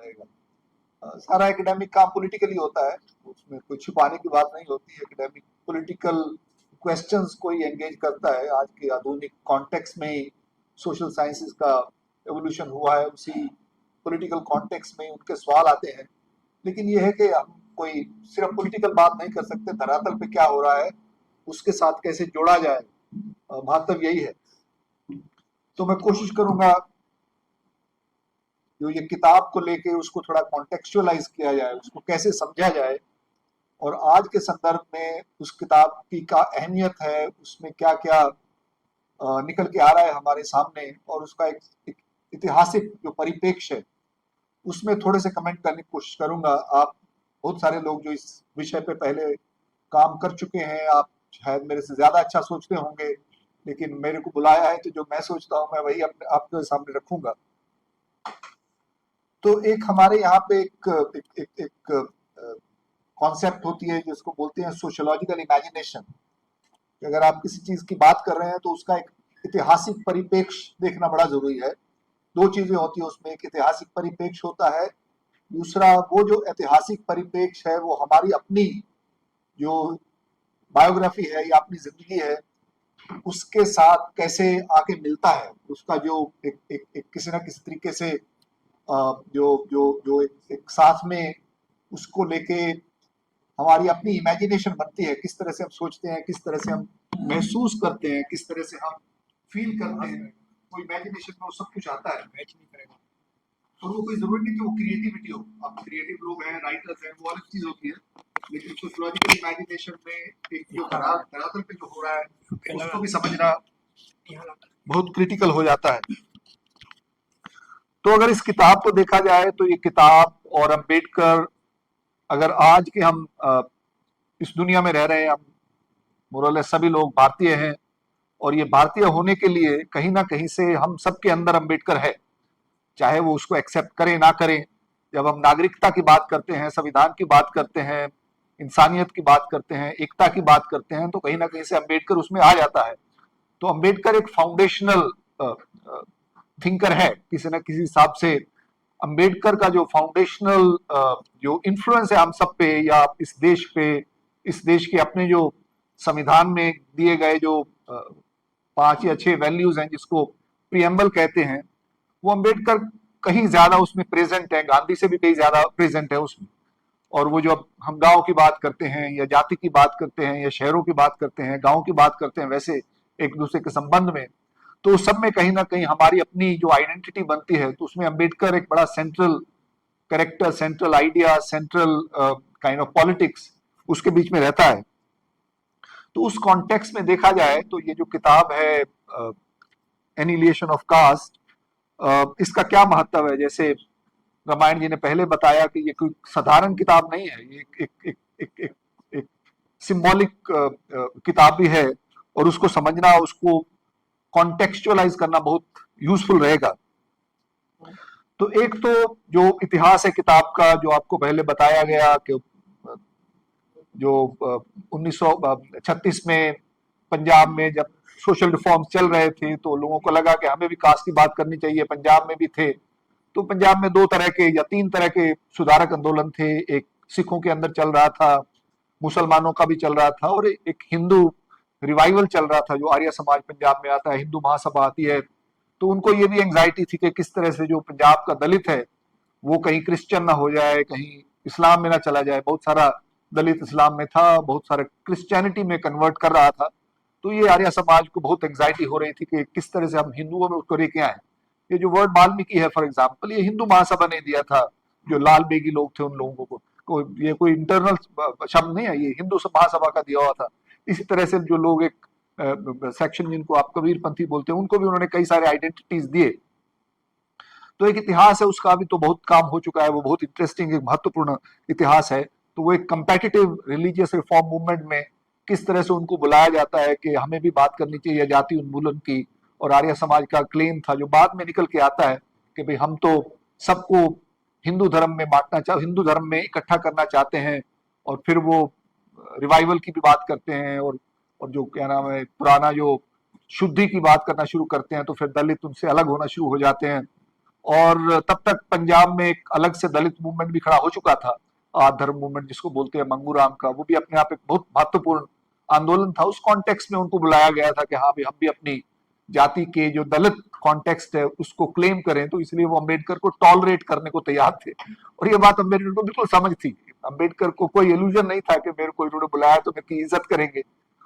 रहेगा। सारा एकेडमिक काम पॉलिटिकली होता है, उसमें कोई छुपाने की बात नहीं होती है। एकेडमिक पॉलिटिकल क्वेश्चंस को ही एंगेज करता है। आज के आधुनिक कॉन्टेक्स्ट में ही सोशल साइंसेज का एवोल्यूशन हुआ है, उसी पॉलिटिकल कॉन्टेक्स्ट में ही उनके सवाल आते हैं। लेकिन ये है कि हम कोई सिर्फ पॉलिटिकल बात नहीं कर सकते, धरातल पे क्या हो रहा है उसके साथ कैसे जोड़ा जाए, महत्व यही है। तो मैं कोशिश करूंगा जो ये किताब को लेके उसको थोड़ा कॉन्टेक्चुअलाइज किया जाए, उसको कैसे समझा जाए, और आज के संदर्भ में उस किताब की का अहमियत है, उसमें क्या क्या निकल के आ रहा है हमारे सामने, और उसका एक ऐतिहासिक जो परिप्रेक्ष्य है उसमें थोड़े से कमेंट करने की कोशिश करूंगा। आप बहुत सारे लोग जो इस विषय पे पहले काम कर चुके हैं, आप शायद मेरे से ज्यादा अच्छा सोचते होंगे, लेकिन मेरे को बुलाया है तो जो मैं सोचता हूँ मैं वही अपने आपके सामने रखूंगा। तो एक हमारे यहाँ पे एक कॉन्सेप्ट होती है जिसको बोलते हैं सोशियोलॉजिकल इमेजिनेशन। अगर आप किसी चीज की बात कर रहे हैं तो उसका एक ऐतिहासिक परिप्रेक्ष्य देखना बड़ा जरूरी है। दो चीजें होती है उसमें, एक ऐतिहासिक परिप्रेक्ष्य होता है, दूसरा वो जो ऐतिहासिक परिप्रेक्ष्य है वो हमारी अपनी जो बायोग्राफी है या अपनी जिंदगी है उसके साथ कैसे आके मिलता है। उसका जो एक किसी ना किसी तरीके से जो जो जो एक साथ में उसको लेके हमारी अपनी इमेजिनेशन बनती है, किस तरह से हम सोचते हैं, किस तरह से हम महसूस करते हैं, किस तरह से हम फील करते हैं, वो इमेजिनेशन में वो सब कुछ आता है। मैच नहीं करेगा और वो कोई जरूरी नहीं कि वो क्रिएटिविटी हो, आप क्रिएटिव लोग हैं, राइटर्स हैं, वो अलग चीज होती है, लेकिन सोशियोलॉजिकल इमेजिनेशन में एक जो धरातल पे जो हो रहा है उसको भी समझना बहुत क्रिटिकल हो जाता है। तो अगर इस किताब को देखा जाए तो ये किताब और अम्बेडकर, अगर आज के हम इस दुनिया में रह रहे हैं, हम मोरलेस सभी लोग भारतीय हैं, और ये भारतीय होने के लिए कहीं ना कहीं से हम सबके अंदर अम्बेडकर है, चाहे वो उसको एक्सेप्ट करें ना करें। जब हम नागरिकता की बात करते हैं, संविधान की बात करते हैं, इंसानियत की बात करते हैं, एकता की बात करते हैं, तो कहीं ना कहीं से अम्बेडकर उसमें आ जाता है। तो अम्बेडकर एक फाउंडेशनल थिंकर है किसी न किसी हिसाब से। अम्बेडकर का जो फाउंडेशनल जो इन्फ्लुएंस है हम सब पे या इस देश पे, इस देश के अपने जो संविधान में दिए गए जो 5 या 6 वैल्यूज हैं जिसको प्रियम्बल कहते हैं, वो अम्बेडकर कहीं ज्यादा उसमें प्रेजेंट है, गांधी से भी कहीं ज्यादा प्रेजेंट है उसमें। और वो जो हम गांव की बात करते हैं या जाति की बात करते हैं या शहरों की बात करते हैं, गांव की बात करते हैं, वैसे एक दूसरे के संबंध में, तो उस सब में कहीं ना कहीं हमारी अपनी जो आइडेंटिटी बनती है, तो उसमें अम्बेडकर एक बड़ा central character, central idea, central kind of politics उसके बीच में रहता है। तो उस कॉन्टेक्स्ट में देखा जाए तो ये जो किताब है एनिलिएशन ऑफ कास्ट, इसका क्या महत्व है। जैसे रामायण जी ने पहले बताया कि ये कोई साधारण किताब नहीं है, ये एक सिंबॉलिक किताब भी है, और उसको समझना, उसको कॉन्टेक्चुअलाइज करना बहुत यूजफुल रहेगा। तो एक तो जो इतिहास है किताब का, जो आपको पहले बताया गया कि जो 1936 में पंजाब में जब सोशल रिफॉर्म्स चल रहे थे तो लोगों को लगा कि हमें भी कास्ट की बात करनी चाहिए, पंजाब में भी थे। तो पंजाब में 2 तरह के या 3 तरह के सुधारक आंदोलन थे, एक सिखों के अंदर चल रहा था, मुसलमानों का भी चल रहा था, और एक हिंदू रिवाइवल चल रहा था जो आर्य समाज पंजाब में आता है, हिंदू महासभा आती है। तो उनको ये भी एंग्जाइटी थी कि किस तरह से जो पंजाब का दलित है वो कहीं क्रिश्चियन ना हो जाए, कहीं इस्लाम में ना चला जाए। बहुत सारा दलित इस्लाम में था, बहुत सारा क्रिश्चियनिटी में कन्वर्ट कर रहा था। तो ये आर्य समाज को बहुत एंग्जाइटी हो रही थी कि किस तरह से हम हिंदुओं में उसको लेके आए। ये जो वर्ड वाल्मीकि है फॉर एग्जाम्पल, ये हिंदू महासभा ने दिया था, जो लाल बेगी लोग थे उन लोगों को ये कोई इंटरनल शब्द नहीं है, ये हिंदू महासभा का दिया हुआ था। इसी तरह से जो लोग एक सेक्शन जिनको आप कबीरपंथी बोलते हैं, उनको भी उन्होंने कई सारे आइडेंटिटीज दिए। तो एक इतिहास है उसका भी तो बहुत काम हो चुका है, वो बहुत इंटरेस्टिंग, एक महत्वपूर्ण इतिहास है। तो वो एक कंपेटिटिव रिलीजियस रिफॉर्म मूवमेंट में किस तरह से उनको बुलाया जाता है कि हमें भी बात करनी चाहिए जाति उन्मूलन की, और आर्य समाज का क्लेम था जो बाद में निकल के आता है कि भाई हम तो सबको हिंदू धर्म में बांटना हिंदू धर्म में इकट्ठा करना चाहते हैं। और फिर वो रिवाइवल की भी बात करते हैं, और जो क्या नाम है पुराना जो शुद्धि की बात करना शुरू करते हैं, तो फिर दलित उनसे अलग होना शुरू हो जाते हैं। और तब तक पंजाब में एक अलग से दलित मूवमेंट भी खड़ा हो चुका था, धर्म मूवमेंट जिसको बोलते हैं, मंगूराम का, वो भी अपने आप एक बहुत महत्वपूर्ण आंदोलन था। उस कॉन्टेक्स्ट में उनको बुलाया गया था कि हाँ भी हम भी अपनी जाति के जो दलित कॉन्टेक्स्ट है उसको क्लेम करें, तो इसलिए वो अम्बेडकर को टॉलरेट करने को तैयार थे। और ये बात अम्बेडकर को बिल्कुल समझ थी। अम्बेडकर को कोई इल्यूजन नहीं था कि मेरे को इन्होंने बुलाया तो मेरी इज्जत करेंगे।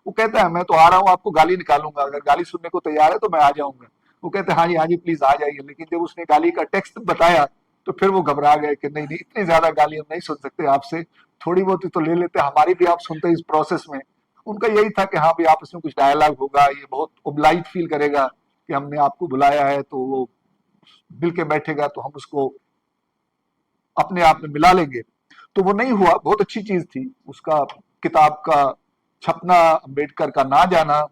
वो कहता है मैं तो आ रहा हूँ, आपको गाली निकालूंगा, अगर गाली सुनने को तैयार है तो मैं आ जाऊंगा। वो कहते हैं हाँ जी प्लीज आ जाइए। लेकिन जब उसने गाली का टेक्स्ट बताया तो फिर वो घबरा गए कि नहीं नहीं, इतनी ज्यादा गाली हम नहीं सुन सकते आपसे, थोड़ी बहुत तो ले लेते, हमारी भी आप सुनते इस प्रोसेस में। उनका यही था कि हाँ भी आपस में कुछ डायलॉग होगा, ये बहुत ओब्लाइट फील करेगा कि हमने आपको बुलाया है, तो वो मिल के बैठेगा तो हम उसको अपने आप में मिला लेंगे। तो वो नहीं हुआ। बहुत अच्छी चीज थी उसका किताब का छपना, अम्बेडकर का ना जाना,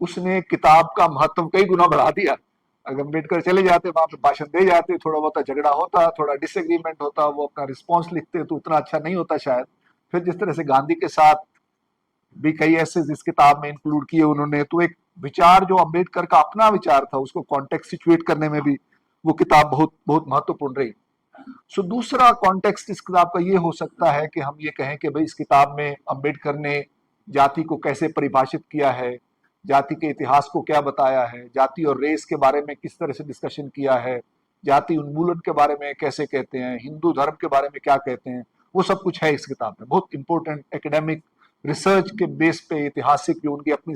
उसने किताब का महत्व कई गुना बढ़ा दिया। अगर अम्बेडकर चले जाते, वहां पे भाषण दे जाते, थोड़ा बहुत झगड़ा होता, थोड़ा डिसएग्रीमेंट होता, वो अपना रिस्पॉन्स लिखते तो उतना अच्छा नहीं होता शायद। फिर जिस तरह से गांधी के साथ भी कई ऐसे इस किताब में इंक्लूड किए उन्होंने, तो एक विचार जो अम्बेडकर का अपना विचार था उसको कॉन्टेक्स्ट सिचुएट करने में भी वो किताब बहुत बहुत महत्वपूर्ण रही। सो दूसरा कॉन्टेक्स्ट इस किताब का ये हो सकता है कि हम ये कहें कि भाई इस किताब में अम्बेडकर ने जाति को कैसे परिभाषित किया है, जाति के इतिहास को क्या बताया है, जाति और रेस के बारे में किस तरह से डिस्कशन किया है, जाति उन्मूलन के बारे में कैसे कहते हैं, हिंदू धर्म के बारे में क्या कहते हैं, वो सब कुछ है इस किताब में। बहुत इंपॉर्टेंट एकेडमिक रिसर्च के बेस पे ऐतिहासिक जो उनकी अपनी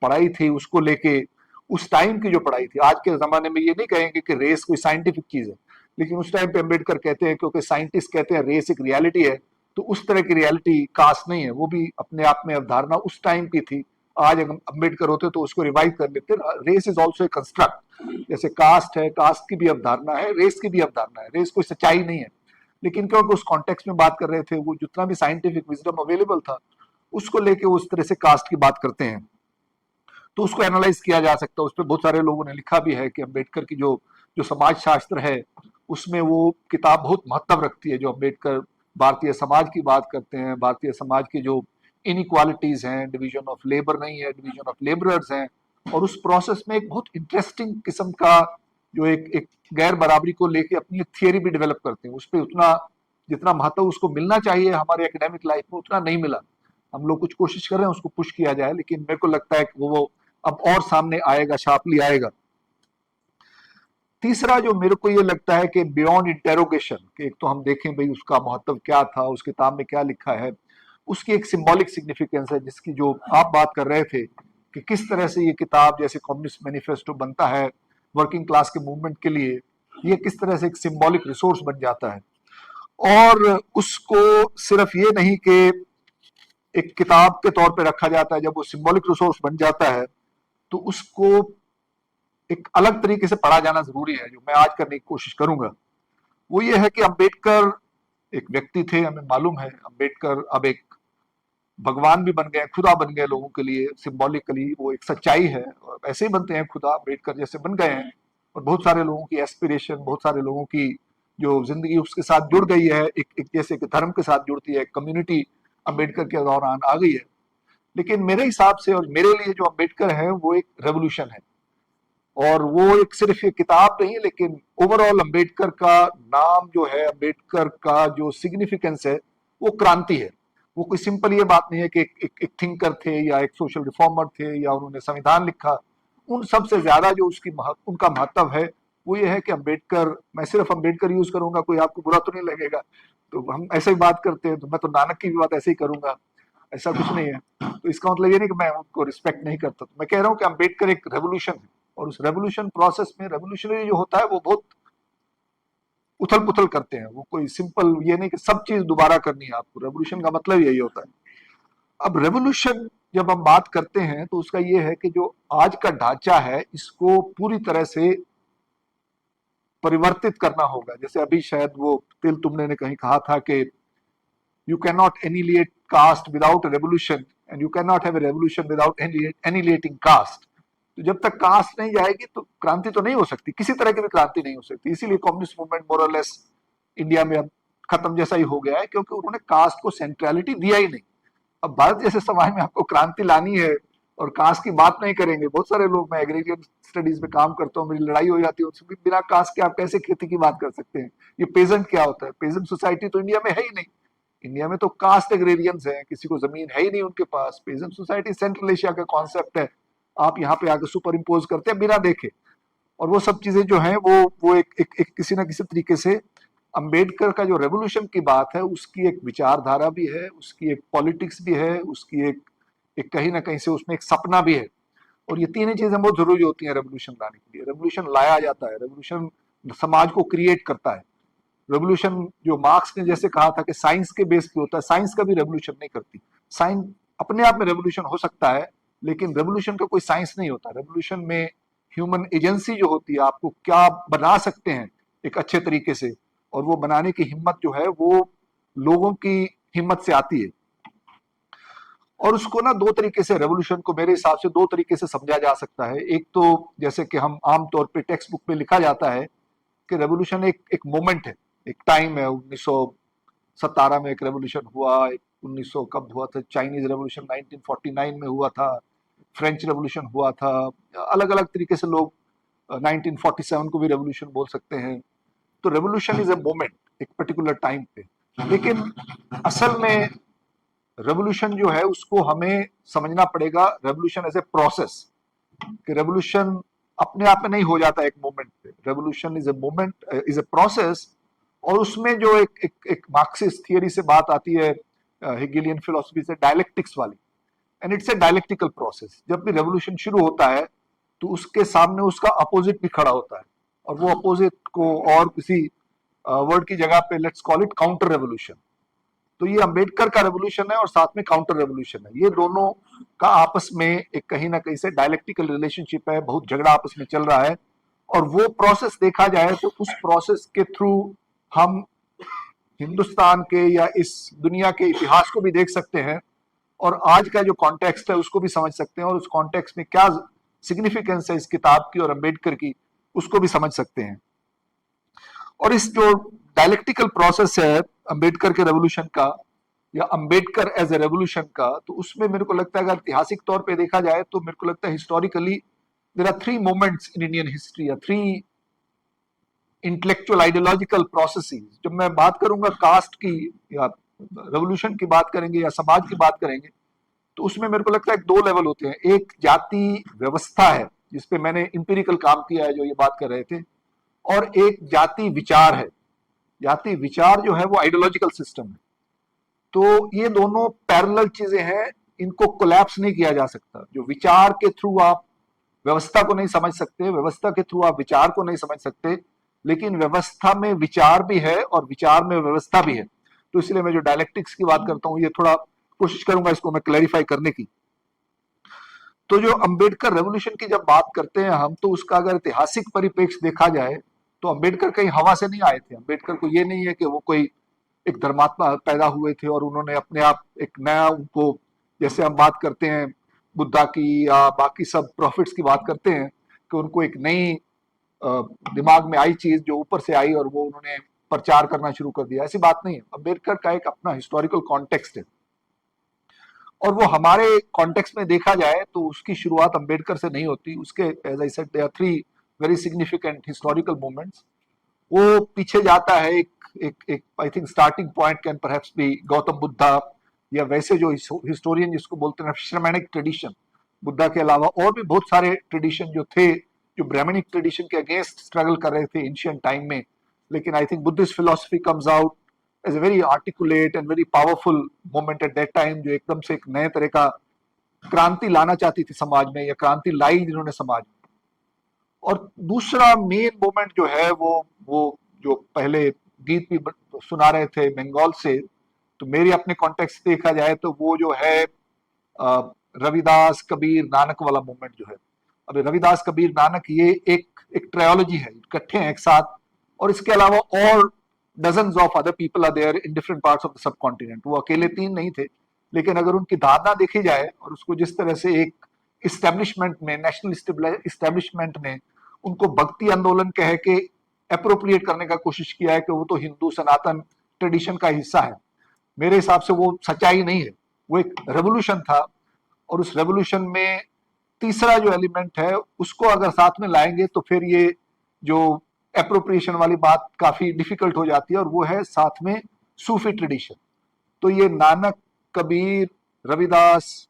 पढ़ाई थी उसको लेके, उस टाइम की जो पढ़ाई थी। आज के जमाने में ये नहीं कहेंगे कि रेस कोई साइंटिफिक चीज है, लेकिन उस टाइम पे अम्बेडकर कहते हैं, क्योंकि साइंटिस्ट कहते हैं रेस एक रियलिटी है, तो उस तरह की रियलिटी कास्ट नहीं है, वो भी अपने आप में अवधारणा उस टाइम की थी। आज अगर अम्बेडकर होते तो उसको रिवाइव कर लेते। Race is also a construct, जैसे कास्ट है, कास्ट की भी अवधारणा है, रेस की भी अवधारणा है, रेस कोई सच्चाई नहीं है। लेकिन क्योंकि उस कॉन्टेक्स्ट में बात कर रहे थे, वो जितना भी साइंटिफिक विजडम अवेलेबल था उसको लेके उस तरह से कास्ट की बात करते हैं, तो उसको एनालाइज किया जा सकता है। उस पर बहुत सारे लोगों ने लिखा भी है कि अम्बेडकर की जो जो समाज शास्त्र है उसमें वो किताब बहुत महत्व रखती है। जो अम्बेडकर भारतीय समाज की बात करते हैं, भारतीय समाज की जो इनइक्वालिटीज हैं, डिवीजन ऑफ लेबर नहीं है, डिवीजन ऑफ लेबरर्स हैं, और उस प्रोसेस में एक बहुत इंटरेस्टिंग किस्म का जो एक गैर बराबरी को लेके अपनी एक थियरी भी डेवलप करते हैं। उस पर उतना जितना महत्व उसको मिलना चाहिए हमारे एकेडमिक लाइफ में उतना नहीं मिला। हम लोग कुछ कोशिश कर रहे हैं उसको पुश किया जाए, लेकिन मेरे को लगता है कि वो अब और सामने आएगा, शार्पली आएगा। तीसरा जो मेरे को ये लगता है कि बियॉन्ड इंटेरोगेशन, कि एक तो हम देखें भाई उसका महत्व क्या था, उस किताब में क्या लिखा है, उसकी एक सिंबॉलिक सिग्निफिकेंस है, जिसकी जो आप बात कर रहे थे कि किस तरह से ये किताब जैसे कम्युनिस्ट मैनिफेस्टो बनता है वर्किंग क्लास के मूवमेंट के लिए, ये किस तरह से एक सिंबॉलिक रिसोर्स बन जाता है। और उसको सिर्फ ये नहीं कि एक किताब के तौर पे रखा जाता है, जब वो सिंबॉलिक रिसोर्स बन जाता है तो उसको एक अलग तरीके से पढ़ा जाना जरूरी है। जो मैं आज करने की कोशिश करूंगा वो ये है कि अम्बेडकर एक व्यक्ति थे, हमें मालूम है। अम्बेडकर अब एक भगवान भी बन गए, खुदा बन गए लोगों के लिए, सिंबॉलिकली वो एक सच्चाई है, और ऐसे ही बनते हैं खुदा, अम्बेडकर जैसे बन गए हैं। और बहुत सारे लोगों की एस्पिरेशन, बहुत सारे लोगों की जो जिंदगी उसके साथ जुड़ गई है, एक जैसे कि धर्म के साथ जुड़ती है, कम्युनिटी अम्बेडकर के दौरान आ गई है। लेकिन मेरे हिसाब से और मेरे लिए जो अम्बेडकर है वो एक रेवोल्यूशन है, और वो एक सिर्फ एक किताब नहीं, लेकिन ओवरऑल अम्बेडकर का नाम जो है, अम्बेडकर का जो सिग्निफिकेंस है वो क्रांति है। वो कोई सिंपल ये बात नहीं है कि एक थिंकर थे या एक सोशल रिफॉर्मर थे या उन्होंने संविधान लिखा। उन सब से ज्यादा जो उनका महत्व है वो ये है कि अम्बेडकर, मैं सिर्फ अम्बेडकर यूज करूंगा, कोई आपको बुरा तो नहीं लगेगा, तो हम ऐसे ही बात करते हैं, तो मैं तो नानक की भी बात ऐसे ही करूंगा, ऐसा कुछ नहीं है। तो इसका मतलब ये नहीं कि मैं उनको रिस्पेक्ट नहीं करता, तो मैं कह रहा हूँ कि अम्बेडकर एक रेवोल्यूशन है, और उस रेवोल्यूशन प्रोसेस में रेवोल्यूशनरी जो होता है वो बहुत उथल पुथल करते हैं। वो कोई सिंपल ये नहीं कि सब चीज दोबारा करनी है आपको, रेवोल्यूशन का मतलब यही होता है। अब रेवोल्यूशन जब हम बात करते हैं तो उसका ये है कि जो आज का ढांचा है इसको पूरी तरह से परिवर्तित करना होगा। जैसे अभी शायद वो तिल तुमने ने कहीं कहा था कि you cannot annihilate caste without a revolution and you cannot have a revolution without annihilating caste। तो जब तक कास्ट नहीं जाएगी तो क्रांति तो नहीं हो सकती, किसी तरह की भी क्रांति नहीं हो सकती। इसीलिए कम्युनिस्ट मूवमेंट मोरलेस इंडिया में अब खत्म जैसा ही हो गया है, क्योंकि उन्होंने कास्ट को सेंट्रलिटी दिया ही नहीं। अब भारत जैसे समाज में आपको क्रांति लानी है और कास्ट की बात नहीं करेंगे। बहुत सारे लोग, मैं एग्रीकल्चर स्टडीज में काम करता हूँ, मेरी लड़ाई हो जाती है उनसे भी, बिना कास्ट के आप कैसे खेती की बात कर सकते हैं? ये पेजेंट क्या होता है? पेजेंट सोसाइटी तो इंडिया में है ही नहीं। इंडिया में तो कास्ट एग्रेरियंस हैं, किसी को जमीन है ही नहीं उनके पास। पेजेंट सोसाइटी सेंट्रल एशिया का कॉन्सेप्ट है, आप यहाँ पे आकर सुपर इम्पोज करते हैं बिना देखे। और वो सब चीजें जो हैं वो एक किसी ना किसी तरीके से अंबेडकर का जो रेवोल्यूशन की बात है उसकी एक विचारधारा भी है, उसकी एक पॉलिटिक्स भी है, उसकी एक कहीं ना कहीं से उसमें एक सपना भी है। और ये तीन चीजें बहुत जरूरी होती हैं रेवोल्यूशन लाने के लिए। रेवोल्यूशन लाया जाता है, रेवोल्यूशन समाज को क्रिएट करता है। रेवोल्यूशन जो मार्क्स ने जैसे कहा था कि साइंस के बेस पे होता है, साइंस कभी रेवोल्यूशन नहीं करती। साइंस अपने आप में रेवोल्यूशन हो सकता है, लेकिन रेवोल्यूशन का कोई साइंस नहीं होता। रेवोल्यूशन में ह्यूमन एजेंसी जो होती है, आपको क्या बना सकते हैं एक अच्छे तरीके से, और वो बनाने की हिम्मत जो है वो लोगों की हिम्मत से आती है। और उसको ना दो तरीके से, रेवोल्यूशन को मेरे हिसाब से दो तरीके से समझा जा सकता है। एक तो जैसे कि हम आमतौर पे टेक्स्ट बुक में लिखा जाता है कि रेवोल्यूशन एक मोमेंट है, एक टाइम है। 1917 में एक रेवोल्यूशन हुआ, 1900 कब हुआ था, चाइनीज रेवोल्यूशन 1949 में हुआ था, फ्रेंच रेवोल्यूशन हुआ था। अलग अलग तरीके से लोग 1947 को भी रेवोल्यूशन बोल सकते हैं। तो रेवोल्यूशन इज ए मोमेंट एक पर्टिकुलर टाइम पे। लेकिन असल में रेवोल्यूशन जो है उसको हमें समझना पड़ेगा रेवोल्यूशन एज ए प्रोसेस, कि रेवोल्यूशन अपने आप में नहीं हो जाता एक मोमेंट पे। Revolution is a moment, is a process. और उसमें जो एक मार्क्सिस्ट थियरी से बात आती है, हेगेलियन फिलोसफी से, डायलेक्टिक्स वाली, and it's a dialectical process. जब भी रेवोल्यूशन शुरू होता है तो उसके सामने उसका अपोजिट भी खड़ा होता है, और वो अपोजिट को और किसी वर्ड की जगह पे let's call it counter revolution. तो ये अंबेडकर का रेवोल्यूशन है और साथ में काउंटर रेवोल्यूशन है। ये दोनों का आपस में एक कहीं ना कहीं से डायलेक्टिकल रिलेशनशिप है, बहुत झगड़ा आपस में चल रहा है। और वो प्रोसेस देखा जाए तो उस प्रोसेस के थ्रू हम हिंदुस्तान के या इस दुनिया के इतिहास को भी देख सकते हैं, और आज का जो कॉन्टेक्स्ट है उसको भी समझ सकते हैं, और उस कॉन्टेक्स्ट में क्या सिग्निफिकेंस है इस किताब की और अंबेडकर की, उसको भी समझ सकते हैं। और इस जो डायलेक्टिकल प्रोसेस है अंबेडकर के रेवोल्यूशन का, या अंबेडकर एज ए रेवोल्यूशन का, तो उसमें मेरे को लगता है अगर ऐतिहासिक तौर पे देखा जाए तो मेरे को लगता है historically there are three moments in Indian history, या थ्री इंटेलेक्चुअल आइडियोलॉजिकल प्रोसेसेस। जब मैं बात करूंगा कास्ट की या रेवोल्यूशन की बात करेंगे या समाज की बात करेंगे, तो उसमें मेरे को लगता है दो लेवल होते हैं। एक जाति व्यवस्था है जिसपे मैंने इंपेरिकल काम किया है, जो ये बात कर रहे थे, और एक जाति विचार है। जाति विचार जो है वो आइडियोलॉजिकल सिस्टम है। तो ये दोनों पैरेलल चीजें हैं, इनको कोलैप्स नहीं किया जा सकता। जो विचार के थ्रू आप व्यवस्था को नहीं समझ सकते, व्यवस्था के थ्रू आप विचार को नहीं समझ सकते, लेकिन व्यवस्था में विचार भी है और विचार में व्यवस्था भी है। तो इसलिए मैं जो डायलेक्टिक्स की बात करता हूं, ये थोड़ा कोशिश करूंगा इसको मैं क्लैरिफाई करने की। तो जो अंबेडकर रेवोल्यूशन की जब बात करते हैं हम, तो उसका अगर ऐतिहासिक परिप्रेक्ष्य देखा जाए तो अंबेडकर कहीं हवा से नहीं आए थे। अंबेडकर को ये नहीं है कि वो कोई एक धर्मात्मा पैदा हुए थे और उन्होंने अपने आप एक नया, उनको जैसे हम बात करते हैं बुद्धा की या बाकी सब प्रॉफिट्स की बात करते हैं कि उनको एक नई दिमाग में आई चीज जो ऊपर से आई और वो उन्होंने प्रचार करना शुरू कर दिया, ऐसी बात नहीं है। अंबेडकर का एक अपना हिस्टोरिकल कॉन्टेक्स्ट है, और वो हमारे कॉन्टेक्स्ट में देखा जाए तो उसकी शुरुआत अंबेडकर से नहीं होती। उसके as I said there are three very significant historical moments. वो पीछे जाता है, एक I think starting point can perhaps be Gautam Buddha, या वैसे जो हिस्टोरियन जिसको बोलते हैं श्रमणिक ट्रेडिशन। बुद्धा के अलावा और भी बहुत सारे ट्रेडिशन जो थे, जो ब्राह्मणिक ट्रेडिशन के अगेंस्ट स्ट्रगल कर रहे थे एंशिएंट टाइम में। लेकिन I think Buddhist philosophy comes out as a very articulate and very powerful moment at that time, जो एकदम से एक नए तरह का क्रांति लाना चाहती थी समाज में, या क्रांति लाई जिन्होंने समाज में। और दूसरा मेन मोमेंट जो है वो जो पहले गीत भी सुना रहे थे बंगाल से, तो मेरे अपने कॉन्टेक्स्ट देखा जाए तो वो जो है रविदास कबीर नानक वाला मोमेंट जो है। अभी रविदास कबीर नानक ये एक ट्रायोलॉजी है, इकट्ठे हैं एक साथ, और इसके अलावा और dozens of other people are there in different parts of the subcontinent. वो अकेले तीन नहीं थे, लेकिन अगर उनकी धारणा देखी जाए और उसको जिस तरह से एक इस्टेब्लिशमेंट में, नेशनल इस्टेब्लिशमेंट ने उनको भक्ति आंदोलन कह के अप्रोप्रिएट करने का कोशिश किया है कि वो तो हिंदू सनातन ट्रेडिशन का हिस्सा है, मेरे हिसाब से वो सच्चाई नहीं है। वो एक रेवोल्यूशन था, और उस रेवोल्यूशन में तीसरा जो एलिमेंट है उसको अगर साथ में लाएंगे तो फिर ये जो एप्रोप्रिएशन वाली बात काफी डिफिकल्ट हो जाती है, और वो है साथ में सूफी ट्रेडिशन। तो ये Nanak, Kabir, Ravidas,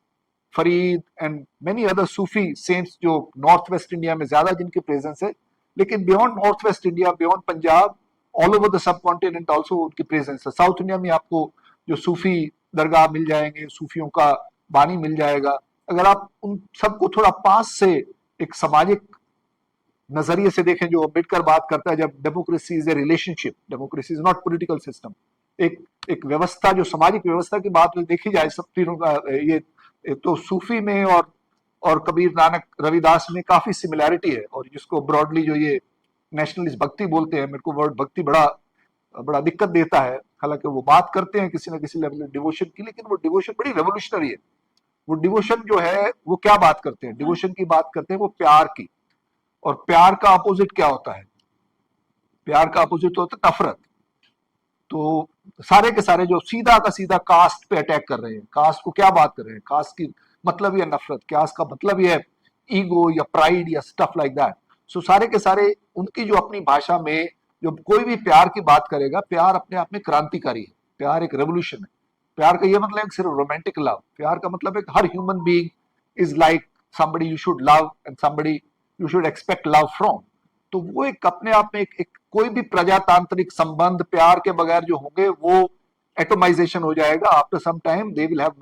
Farid and many other Sufi cents जो नॉर्थ वेस्ट इंडिया में ज्यादा जिनकी प्रेजेंस है, लेकिन beyond north west India, beyond Punjab, all over the sub continent also उनकी प्रेजेंस है। साउथ इंडिया में आपको जो सूफी दरगाह मिल जाएंगे, सूफियों का बानी मिल जाएगा। अगर आप उन सबको थोड़ा पास से एक सामाजिक नजरिए से देखें, जो अम्बेडकर बात करता है, जब democracy is a relationship, democracy is not political system, एक व्यवस्था, जो सामाजिक व्यवस्था की बात देखी जाए सब तीनों का, ये तो सूफी में और कबीर, नानक, रविदास में काफी सिमिलैरिटी है। और जिसको ब्रॉडली जो ये नेशनलिस्ट भक्ति बोलते हैं, मेरे को वर्ड भक्ति बड़ा बड़ा दिक्कत देता है। हालांकि वो बात करते हैं किसी ना किसी लेवल डिवोशन की, लेकिन वो डिवोशन बड़ी रेवोल्यूशनरी है। वो डिवोशन जो है वो क्या बात करते हैं, डिवोशन की बात करते हैं वो प्यार की। और प्यार का अपोजिट क्या होता है? प्यार का अपोजिट होता है नफरत। तो सारे के सारे जो सीधा का सीधा कास्ट पे अटैक कर रहे हैं, कास्ट को क्या बात कर रहे हैं, कास्ट की मतलब ये नफरत, कास्ट का मतलब ये ईगो या प्राइड या स्टफ लाइक दैट। सो सारे के सारे उनकी जो अपनी भाषा में जो कोई भी प्यार की बात करेगा, प्यार अपने आप में क्रांतिकारी है, प्यार एक रेवोल्यूशन है। प्यार का ये मतलब है सिर्फ रोमांटिक लव, प्यार का मतलब है हर human being is like somebody you should love and somebody you should expect love from। तो वो एक अपने आप में एक कोई भी प्रजातांत्रिक संबंध प्यार के बगैर जो होंगे वो एटोमाइजेशन हो जाएगा। After some time they will have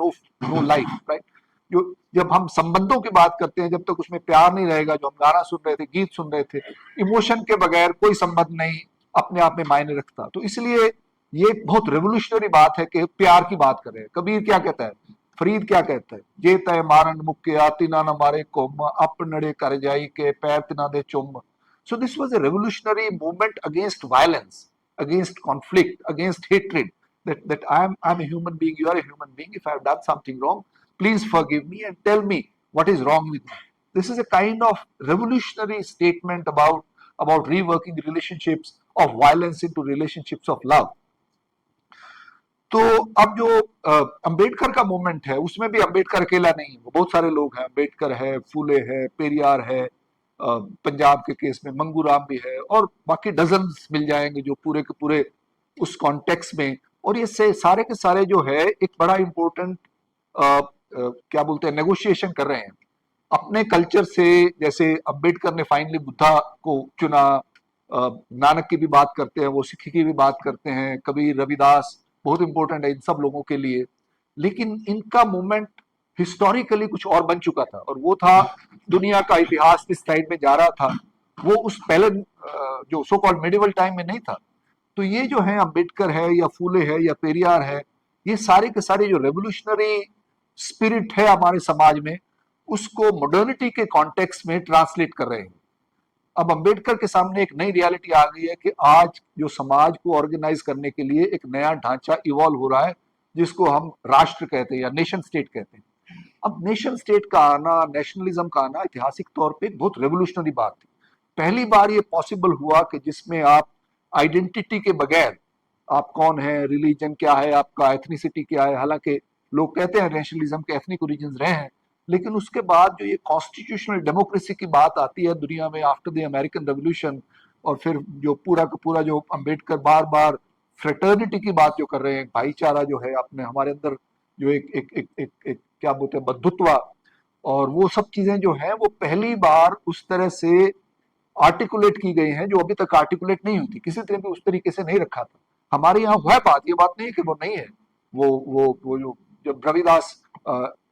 no life, right. जो जब हम संबंधों की बात करते हैं, जब तक उसमें प्यार नहीं रहेगा, जो हम गाना सुन रहे थे, गीत सुन रहे थे, इमोशन के बगैर कोई संबंध नहीं अपने आप में मायने रखता। तो इसलिए ये बहुत रेवोल्यूशनरी बात है कि प्यार की बात करें। कबीर क्या कहता है, फरीद क्या कहता है, जे तय मारन मुक्के तिना न मारे कोम, अपनड़े कर जाई के पैर तिना दे चुम। So this was a revolutionary movement against violence, against conflict, against hatred. That I'm a human being, you are a human being. If I have done something wrong, please forgive me and tell me what is wrong with me. This is a kind of revolutionary statement about reworking relationships of violence into relationships of love. तो अब जो अंबेडकर का movement है, उसमें भी अंबेडकर अकेला नहीं है, बहुत सारे लोग हैं। अंबेडकर है, फूले है, पेरियार है, पंजाब के केस में मंगू राम भी है, और बाकी डजन्स मिल जाएंगे जो पूरे के पूरे उस कॉन्टेक्स्ट में। और ये सारे के सारे जो है एक बड़ा इंपॉर्टेंट क्या बोलते हैं, नेगोशिएशन कर रहे हैं अपने कल्चर से। जैसे अंबेडकर ने फाइनली बुद्धा को चुना, नानक की भी बात करते हैं, वो सिख की भी बात करते हैं, कबीर, रविदास बहुत इंपॉर्टेंट है इन सब लोगों के लिए। लेकिन इनका मूवमेंट हिस्टोरिकली कुछ और बन चुका था, और वो था दुनिया का इतिहास इस साइड में जा रहा था, वो उस पहले जो सो कॉल्ड मिडिवल टाइम में नहीं था। तो ये जो है अंबेडकर है या फूले है या पेरियार है, ये सारे के सारे जो रेवोल्यूशनरी स्पिरिट है हमारे समाज में, उसको मॉडर्निटी के कॉन्टेक्स्ट में ट्रांसलेट कर रहे हैं। अब अंबेडकर के सामने एक नई रियलिटी आ गई है कि आज जो समाज को ऑर्गेनाइज करने के लिए एक नया ढांचा इवॉल्व हो रहा है, जिसको हम राष्ट्र कहते हैं या नेशन स्टेट कहते हैं। अब नेशन स्टेट का आना, नेशनलिज्म का आना ऐतिहासिक तौर पे एक बहुत रेवोल्यूशनरी बात थी। पहली बार ये पॉसिबल हुआ कि जिसमें आप आइडेंटिटी के बगैर, आप कौन है, रिलीजन क्या है आपका, एथनिसिटी क्या है, हालांकि लोग कहते हैं नेशनलिज्म के एथनिक ओरिजिन्स रहे हैं, लेकिन उसके बाद जो ये कॉन्स्टिट्यूशनल डेमोक्रेसी की बात आती है दुनिया में आफ्टर द अमेरिकन रेवोल्यूशन, और फिर जो पूरा का पूरा जो अंबेडकर बार बार फ्रेटर्निटी की बात जो कर रहे हैं, भाईचारा जो है अपने हमारे अंदर, जो एक क्या बोलते हैं, बंधुत्व, और वो सब चीजें जो है वो पहली बार उस तरह से आर्टिकुलेट की गई हैं, जो अभी तक आर्टिकुलेट नहीं हुई थी, किसी तरह भी उस तरीके से नहीं रखा था। हमारे यहाँ हुआ बात, ये बात नहीं है कि वो नहीं है। वो जो जब रविदास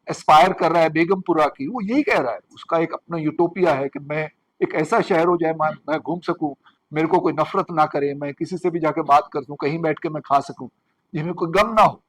एस्पायर कर रहा है बेगमपुरा की, वो यही कह रहा है, उसका एक अपना यूटोपिया है कि मैं एक ऐसा शहर हो जाए, मैं घूम सकूं, मेरे को कोई नफरत ना करे, मैं किसी से भी जाके बात कर सकूं, कहीं बैठ के मैं खा सकूं, जिसमें कोई गम ना हो।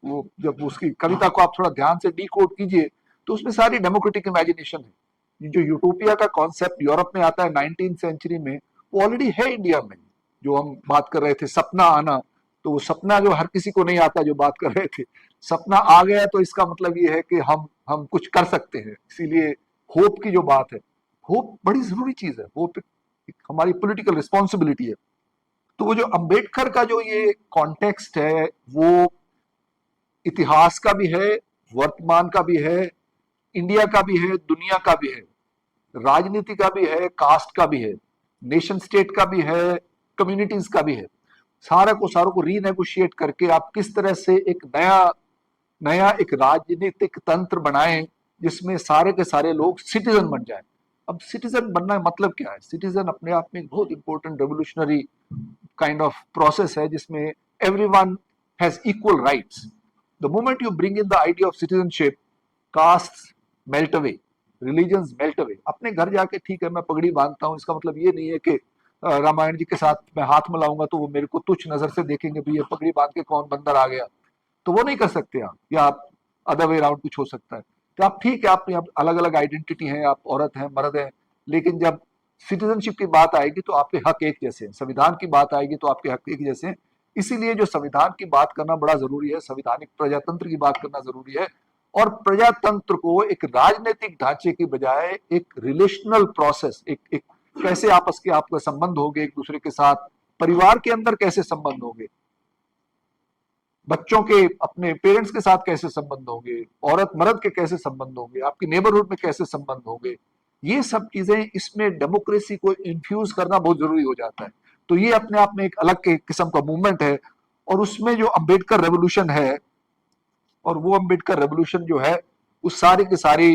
वो जब उसकी कविता को आप थोड़ा ध्यान से डिकोड कीजिए तो उसमें सारी डेमोक्रेटिक इमेजिनेशन है। जो यूटोपिया का कॉन्सेप्ट यूरोप में आता है 19th सेंचुरी में, वो ऑलरेडी है इंडिया में। जो हम बात कर रहे थे सपना आना, तो वो सपना जो हर किसी को नहीं आता, जो बात कर रहे थे, सपना आ गया तो इसका मतलब ये है कि हम कुछ कर सकते हैं। इसीलिए होप की जो बात है, होप बड़ी जरूरी चीज है, होप हमारी पॉलिटिकल रिस्पॉन्सिबिलिटी है। तो वो जो अंबेडकर का जो ये कॉन्टेक्स्ट है, वो इतिहास का भी है, वर्तमान का भी है, इंडिया का भी है, दुनिया का भी है, राजनीति का भी है, कास्ट का भी है, नेशन स्टेट का भी है, कम्युनिटीज का भी है। सारों को रीनेगोशिएट करके आप किस तरह से एक नया नया एक राजनीतिक तंत्र बनाएं जिसमें सारे के सारे लोग सिटीजन बन जाएं। अब सिटीजन बनना मतलब क्या है? सिटीजन अपने आप में एक बहुत important revolutionary kind of process है जिसमें everyone has equal rights. The moment you bring in the idea of citizenship, caste melt away, religions melt away. अपने घर जाके ठीक है मैं पगड़ी बांधता हूँ, इसका मतलब ये नहीं है कि रामायण जी के साथ मैं हाथ मिलाऊंगा तो वो मेरे को तुच्छ नजर से देखेंगे भी ये पगड़ी बांध के कौन बंदर आ गया, तो वो नहीं कर सकते आप। या आप अदर वे राउंड कुछ हो सकता है। तो आप ठीक है, आप अलग अलग आइडेंटिटी है, आप औरत हैं, मर्द हैं, लेकिन जब सिटीजनशिप की बात आएगी तो आपके हक एक जैसे हैं, संविधान की बात आएगी तो आपके हक एक जैसे हैं। इसीलिए जो संविधान की बात करना बड़ा जरूरी है, संविधानिक प्रजातंत्र की बात करना जरूरी है। और प्रजातंत्र को एक राजनीतिक ढांचे की बजाय एक रिलेशनल प्रोसेस, एक कैसे आपस के आपका संबंध होंगे एक दूसरे के साथ, परिवार के अंदर कैसे संबंध होंगे, बच्चों के अपने पेरेंट्स के साथ कैसे संबंध होंगे, औरत मर्द के कैसे संबंध होंगे, आपकी नेबरहुड में कैसे संबंध होंगे, ये सब चीजें इसमें डेमोक्रेसी को इन्फ्यूज करना बहुत जरूरी हो जाता है। तो ये अपने आप में एक अलग के किस्म का मूवमेंट है। और उसमें जो अंबेडकर रेवोल्यूशन है, और वो अंबेडकर रेवोल्यूशन जो है उस सारी के सारी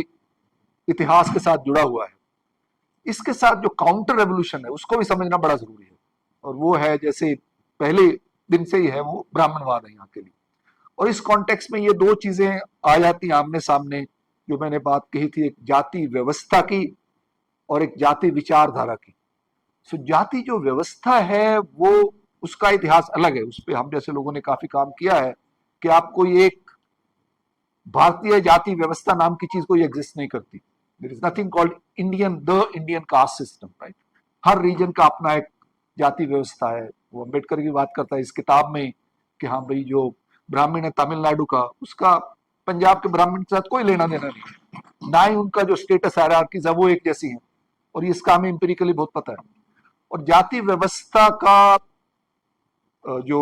इतिहास के साथ जुड़ा हुआ है। इसके साथ जो काउंटर रेवोल्यूशन है उसको भी समझना बड़ा जरूरी है, और वो है जैसे पहले दिन से ही है वो ब्राह्मणवाद है यहाँ के लिए। और इस कॉन्टेक्स्ट में ये दो चीजें आ जाती हैं आमने सामने, जो मैंने बात कही थी, एक जाति व्यवस्था की और एक जाति विचारधारा की। सो जाति जो व्यवस्था है वो उसका इतिहास अलग है, उस पर हम जैसे लोगों ने काफी काम किया है कि आपको एक भारतीय जाति व्यवस्था नाम की चीज कोई एग्जिस्ट नहीं करती। There is nothing called Indian caste system, right. हर रीजन का अपना एक जाति व्यवस्था है। वो अम्बेडकर की बात करता है इस किताब में कि हाँ भाई जो ब्राह्मण है तमिलनाडु का, उसका पंजाब के ब्राह्मण के साथ कोई लेना देना नहीं है, ना ही उनका जो स्टेटस हायरार्कीज है वो एक जैसी है। और इसका हमें इंपेरिकली बहुत पता है। और जाति व्यवस्था का जो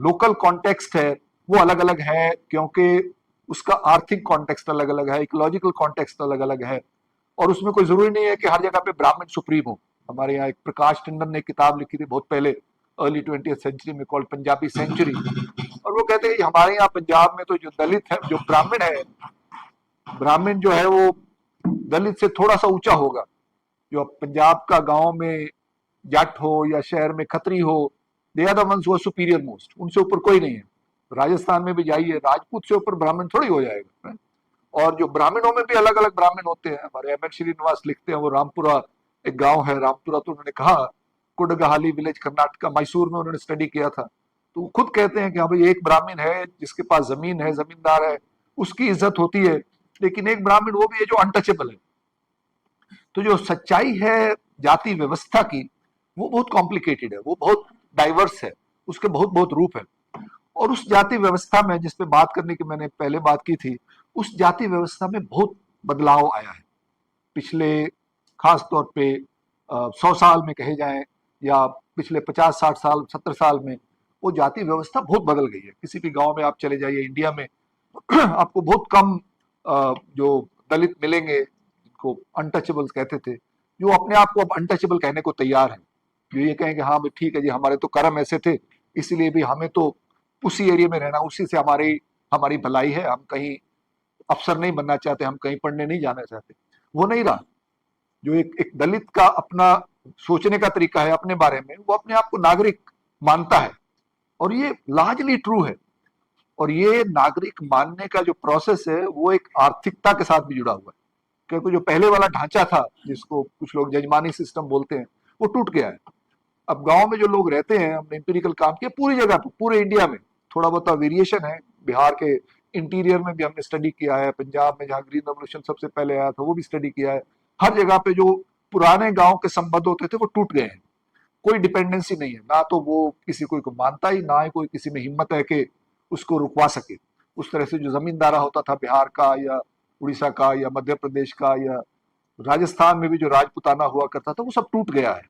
लोकल कॉन्टेक्स्ट है वो अलग अलग है, क्योंकि उसका आर्थिक कॉन्टेक्स्ट अलग अलग है, इकोलॉजिकल कॉन्टेक्स्ट अलग अलग है। और उसमें कोई जरूरी नहीं है कि हर जगह पे ब्राह्मण सुप्रीम हो। हमारे यहाँ एक प्रकाश टंडन ने किताब लिखी थी बहुत पहले, अर्ली 20th सेंचुरी में, कॉल्ड पंजाबी सेंचुरी। और वो कहते हैं हमारे यहाँ पंजाब में तो जो दलित है, जो ब्राह्मण है, ब्राह्मण जो है वो दलित से थोड़ा सा ऊंचा होगा। जो पंजाब का गांव में जट हो या शहर में खत्री हो, they are the ones who are superior most, उनसे ऊपर कोई नहीं है। राजस्थान में भी जाइए, राजपूत से ऊपर ब्राह्मण थोड़ी हो जाएगा। और जो ब्राह्मणों में भी अलग अलग ब्राह्मण होते हैं। हमारे एम एन श्रीनिवास लिखते हैं, वो रामपुरा एक गांव है, रामपुरा, तो उन्होंने कहा कुडगहाली विलेज कर्नाटका, मैसूर में उन्होंने स्टडी किया था। तो वो खुद कहते हैं कि हाँ भाई एक ब्राह्मण है जिसके पास जमीन है, जमींदार है, उसकी इज्जत होती है, लेकिन एक ब्राह्मण वो भी है जो अनटचेबल है। तो जो सच्चाई है जाति व्यवस्था की वो बहुत कॉम्प्लिकेटेड है, वो बहुत डाइवर्स है, उसके बहुत बहुत रूप है। और उस जाति व्यवस्था में जिस पे बात करने की मैंने पहले बात की थी, उस जाति व्यवस्था में बहुत बदलाव आया है पिछले, खास तौर पे 100 साल में कहे जाएं, या पिछले 50-60 साल 70 साल में वो जाति व्यवस्था बहुत बदल गई है। किसी भी गांव में आप चले जाइए इंडिया में आपको बहुत कम जो दलित मिलेंगे जिनको अनटचेबल्स कहते थे, जो अपने आप को अब अनटचेबल कहने को तैयार है, जो ये कहेंगे हाँ भाई ठीक है जी हमारे तो कर्म ऐसे थे, इसीलिए भी हमें तो उसी एरिया में रहना, उसी से हमारी हमारी भलाई है, हम कहीं अफसर नहीं बनना चाहते, हम कहीं पढ़ने नहीं जाना चाहते। वो नहीं रहा। जो एक दलित का अपना सोचने का तरीका है अपने बारे में, वो अपने आप को नागरिक मानता है, और ये लार्जली ट्रू है। और ये नागरिक मानने का जो प्रोसेस है वो एक आर्थिकता के साथ भी जुड़ा हुआ है, क्योंकि जो पहले वाला ढांचा था जिसको कुछ लोग जजमानी सिस्टम बोलते हैं, वो टूट गया है। अब गांव में जो लोग रहते हैं, हमने इंपीरिकल काम किया पूरी जगह पे, पूरे इंडिया में, थोड़ा बहुत वेरिएशन है, बिहार के इंटीरियर में भी हमने स्टडी किया है, पंजाब में जहाँ ग्रीन रेवोल्यूशन सबसे पहले आया था वो भी स्टडी किया है। हर जगह पे जो पुराने गांव के संबंध होते थे वो टूट गए हैं, कोई डिपेंडेंसी नहीं है, ना तो वो किसी को मानता ही, ना ही कोई किसी में हिम्मत है कि उसको रुकवा सके। उस तरह से जो जमींदारा होता था बिहार का या उड़ीसा का या मध्य प्रदेश का या राजस्थान में भी जो राजपुताना हुआ करता था, वो सब टूट गया है।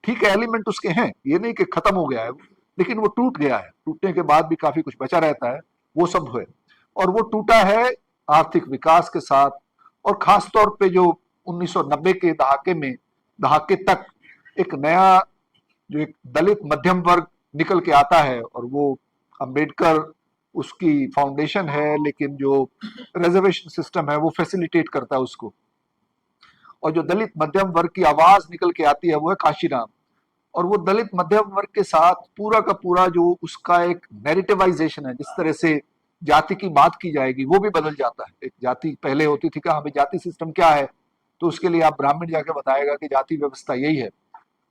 ठीक है, एलिमेंट उसके हैं, ये नहीं कि खत्म हो गया है, लेकिन वो टूट गया है। टूटने के बाद भी काफी कुछ बचा रहता है, वो सब है। और वो टूटा है आर्थिक विकास के साथ, और खास तौर पे जो 1990 के दहाके तक एक नया जो एक दलित मध्यम वर्ग निकल के आता है, और वो अंबेडकर उसकी फाउंडेशन है, लेकिन जो रिजर्वेशन सिस्टम है वो फैसिलिटेट करता है उसको। और जो दलित मध्यम वर्ग की आवाज निकल के आती है वो है काशीराम। और वो दलित मध्यम वर्ग के साथ पूरा का पूरा जो उसका एक नैरेटिवाइजेशन है, जिस तरह से जाति की बात की जाएगी वो भी बदल जाता है। एक जाति पहले होती थी कि हाँ भाई जाति सिस्टम क्या है, तो उसके लिए आप ब्राह्मण जाके बताएगा कि जाति व्यवस्था यही है।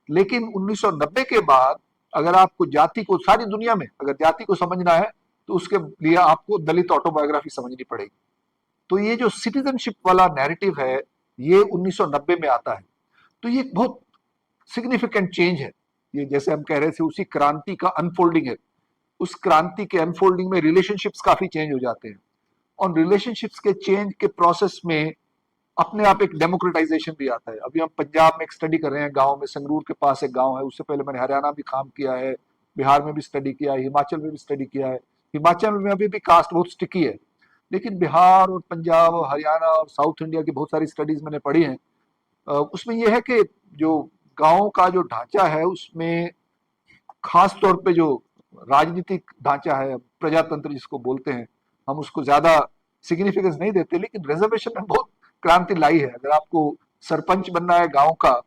लेकिन 1990 के बाद अगर आपको जाति को, सारी दुनिया में अगर जाति को समझना है तो उसके लिए आपको दलित ऑटोबायोग्राफी समझनी पड़ेगी। तो ये जो सिटीजनशिप वाला नैरेटिव है ये 1990 में आता है। तो ये बहुत सिग्निफिकेंट चेंज है। ये जैसे हम कह रहे थे उसी क्रांति का अनफोल्डिंग है। उस क्रांति के अनफोल्डिंग में रिलेशनशिप्स काफी चेंज हो जाते हैं, और रिलेशनशिप्स के चेंज के प्रोसेस में अपने आप एक डेमोक्रेटाइजेशन भी आता है। अभी हम पंजाब में एक स्टडी कर रहे हैं, गांव में, संगरूर के पास एक गांव है, उससे पहले मैंने हरियाणा भी काम किया है, बिहार में भी स्टडी किया है, हिमाचल में भी स्टडी किया है। हिमाचल में अभी भी कास्ट बहुत स्टिकी है, लेकिन बिहार और पंजाब और हरियाणा और साउथ इंडिया की बहुत सारी स्टडीज मैंने पढ़ी हैं। उसमें यह है कि जो गांव का जो ढांचा है उसमें खास तौर पे जो राजनीतिक ढांचा है, प्रजातंत्र जिसको बोलते हैं, हम उसको ज्यादा सिग्निफिकेंस नहीं देते, लेकिन रिजर्वेशन में बहुत क्रांति लाई है। अगर आपको सरपंच बनना है गांव का,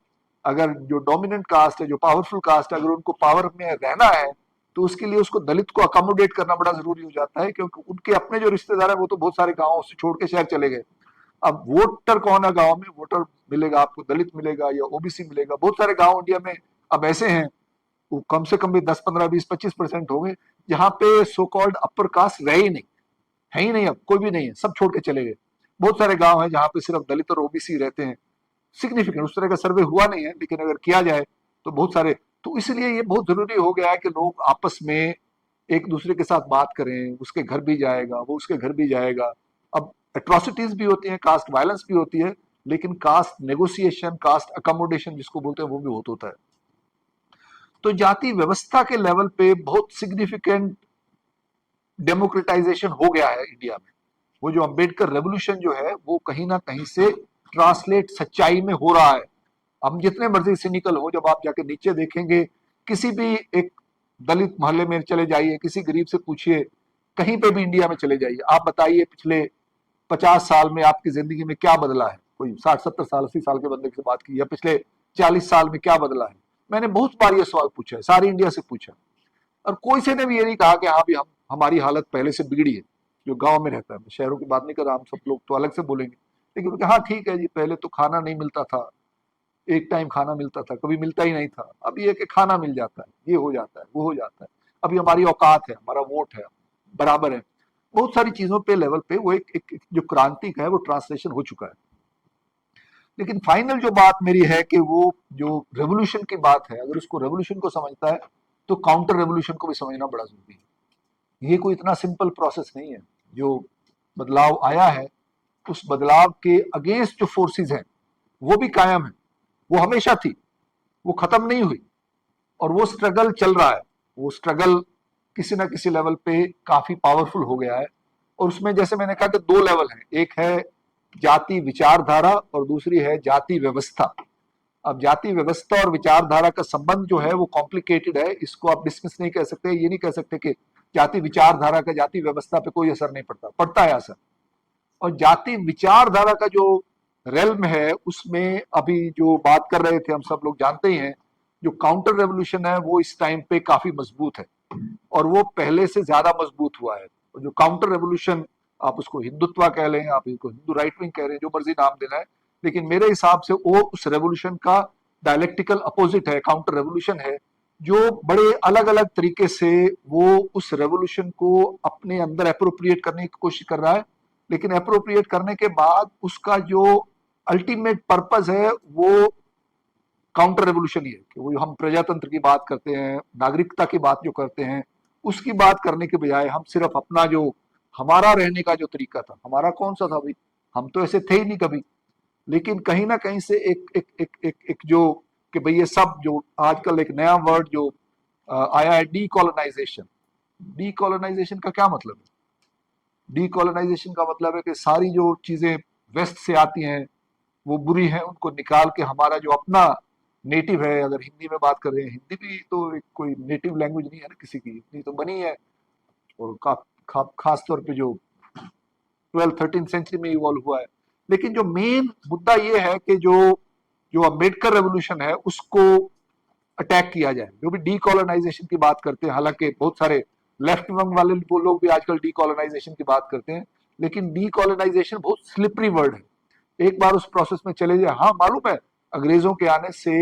अगर जो डोमिनेंट कास्ट है, जो पावरफुल कास्ट है, अगर उनको पावर में रहना है तो उसके लिए उसको दलित को अकोमोडेट करना बड़ा जरूरी हो जाता है, क्योंकि उनके अपने जो रिश्तेदार है वो तो बहुत सारे गांवों से छोड़ के शहर चले गए। अब वोटर कौन है गांव में, वोटर मिलेगा आपको, दलित मिलेगा या ओबीसी मिलेगा। बहुत सारे गांव इंडिया में अब ऐसे हैं, वो कम से कम भी 10, 15, 20, 25% हो गए जहां पे सो कॉल्ड अपर कास्ट रहे ही नहीं, है ही नहीं, अब कोई भी नहीं है, सब छोड़ के चले गए। बहुत सारे गांव हैं जहां पे सिर्फ दलित और ओबीसी रहते हैं। सिग्निफिकेंट उस तरह का सर्वे हुआ नहीं है, लेकिन अगर किया जाए तो बहुत सारे। तो इसलिए ये बहुत जरूरी हो गया है कि लोग आपस में एक दूसरे के साथ बात करें, उसके घर भी जाएगा, वो उसके घर भी जाएगा। अब एट्रोसिटीज भी होती हैं, कास्ट वायलेंस भी होती है, लेकिन कास्ट नेगोशिएशन, कास्ट अकोमोडेशन जिसको बोलते हैं वो भी बहुत होता है। तो जाति व्यवस्था के लेवल पे बहुत सिग्निफिकेंट डेमोक्रेटाइजेशन हो गया है इंडिया में। वो जो अंबेडकर रेवोल्यूशन जो है वो कहीं ना कहीं से ट्रांसलेट सच्चाई में हो रहा है। हम जितने मर्जी सिनिकल हो, जब आप जाके नीचे देखेंगे, किसी भी एक दलित मोहल्ले में चले जाइए, किसी गरीब से पूछिए, कहीं पे भी इंडिया में चले जाइए, आप बताइए पिछले 50 साल में आपकी जिंदगी में क्या बदला है। कोई 60, 70 साल, 80 साल के बंदे से बात की, या पिछले 40 साल में क्या बदला है। मैंने बहुत बार ये सवाल पूछा है, सारी इंडिया से पूछा, और कोई से ने भी ये नहीं कहा कि हाँ भी हम, हमारी हालत पहले से बिगड़ी है। जो गांव में रहता है, मैं शहरों की बात नहीं कर रहा, हम सब लोग तो अलग से बोलेंगे, लेकिन हाँ ठीक है जी, पहले तो खाना नहीं मिलता था, एक टाइम खाना मिलता था, कभी मिलता ही नहीं था। अब ये कि खाना मिल जाता है, ये हो जाता है, वो हो जाता है। अभी हमारी औकात है, हमारा वोट है, बराबर है। बहुत सारी चीजों पे लेवल पे वो एक जो क्रांति का है वो ट्रांसलेशन हो चुका है। लेकिन फाइनल जो बात मेरी है कि वो जो रेवोल्यूशन की बात है, अगर उसको रेवोल्यूशन को समझता है तो काउंटर रेवोल्यूशन को भी समझना बड़ा जरूरी है। ये कोई इतना सिंपल प्रोसेस नहीं है। जो बदलाव आया है, उस बदलाव के अगेंस्ट जो फोर्सेस हैं वो भी कायम है, वो हमेशा थी, वो खत्म नहीं हुई, और वो स्ट्रगल चल रहा है। वो स्ट्रगल किसी ना किसी लेवल पे काफी पावरफुल हो गया है। और उसमें जैसे मैंने कहा कि दो लेवल है, एक है जाति विचारधारा और दूसरी है जाति व्यवस्था। अब जाति व्यवस्था और विचारधारा का संबंध जो है वो कॉम्प्लिकेटेड है, इसको आप डिस्मिस नहीं कह सकते। ये नहीं कह सकते कि जाति विचारधारा का जाति व्यवस्था पे कोई असर नहीं पड़ता, पड़ता है असर। और जाति विचारधारा का जो रेल्म है उसमें अभी जो बात कर रहे थे हम सब लोग जानते ही हैं, जो काउंटर रेवोल्यूशन है वो इस टाइम पे काफी मजबूत है, और वो पहले से ज्यादा मजबूत हुआ है। और जो काउंटर रेवोल्यूशन, आप उसको हिंदुत्व कह लें, आप इसको हिंदू राइट विंग कह रहे हैं, जो मर्जी नाम देना है, लेकिन मेरे हिसाब से वो उस रेवोल्यूशन का डायलेक्टिकल अपोजिट है, काउंटर रेवोल्यूशन है, जो बड़े अलग अलग तरीके से वो उस रेवोल्यूशन को अपने अंदर अप्रोप्रिएट करने की कोशिश कर रहा है। लेकिन अप्रोप्रिएट करने के बाद उसका जो अल्टीमेट पर्पस है वो काउंटर रेवोल्यूशन ही है, कि वो हम प्रजातंत्र की बात करते हैं, नागरिकता की बात जो करते हैं, उसकी बात करने के बजाय हम सिर्फ अपना जो हमारा रहने का जो तरीका था, हमारा कौन सा था भाई, हम तो ऐसे थे ही नहीं कभी। लेकिन कहीं ना कहीं से एक जो कि भाई ये सब जो आजकल एक नया वर्ड जो आया है, डीकोलोनाइजेशन। डीकोलोनाइजेशन का क्या मतलब है? डीकोलोनाइजेशन का मतलब है कि सारी जो चीजें वेस्ट से आती हैं वो बुरी हैं, उनको निकाल के हमारा जो अपना नेटिव है, अगर हिंदी में बात कर रहे हैं, हिंदी भी तो एक कोई नेटिव लैंग्वेज नहीं है ना किसी की, इतनी तो बनी है। और खास तौर पे जो 12th-13th सेंचुरी में इवॉल्व हुआ है। लेकिन जो मेन मुद्दा ये है कि जो जो अम्बेडकर रेवोल्यूशन है उसको अटैक किया जाए। जो भी डीकॉलोनाइजेशन की बात करते हैं, हालांकि बहुत सारे लेफ्ट विंग वाले वो लोग भी आजकल डीकॉलोनाइजेशन की बात करते हैं, लेकिन डीकॉलोनाइजेशन बहुत स्लिपरी वर्ड है। एक बार उस प्रोसेस में चले जाए, हाँ मालूम है अंग्रेजों के आने से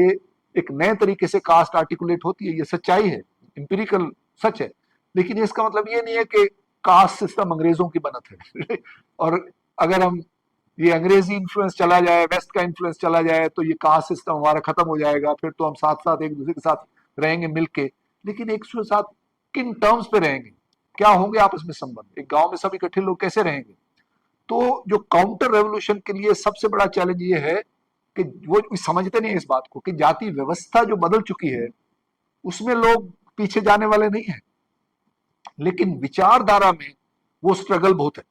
एक नए तरीके से कास्ट आर्टिकुलेट होती है, ये सच्चाई है, इंपिरिकल सच है। लेकिन इसका मतलब ये नहीं है कि कास्ट सिस्टम अंग्रेजों की बनत है और अगर हम ये अंग्रेजी इन्फ्लुएंस चला जाए, वेस्ट का इन्फ्लुएंस चला जाए, तो ये कास्ट सिस्टम हमारा खत्म हो जाएगा, फिर तो हम साथ साथ एक दूसरे के साथ रहेंगे मिलके। लेकिन एक दूसरे के साथ किन टर्म्स पे रहेंगे, क्या होंगे आपस में संबंध, एक गांव में सब इकट्ठे लोग कैसे रहेंगे। तो जो काउंटर रेवोल्यूशन के लिए सबसे बड़ा चैलेंज ये है कि वो समझते नहीं है इस बात को कि जाति व्यवस्था जो बदल चुकी है उसमें लोग पीछे जाने वाले नहीं है, लेकिन विचारधारा में वो स्ट्रगल बहुत है।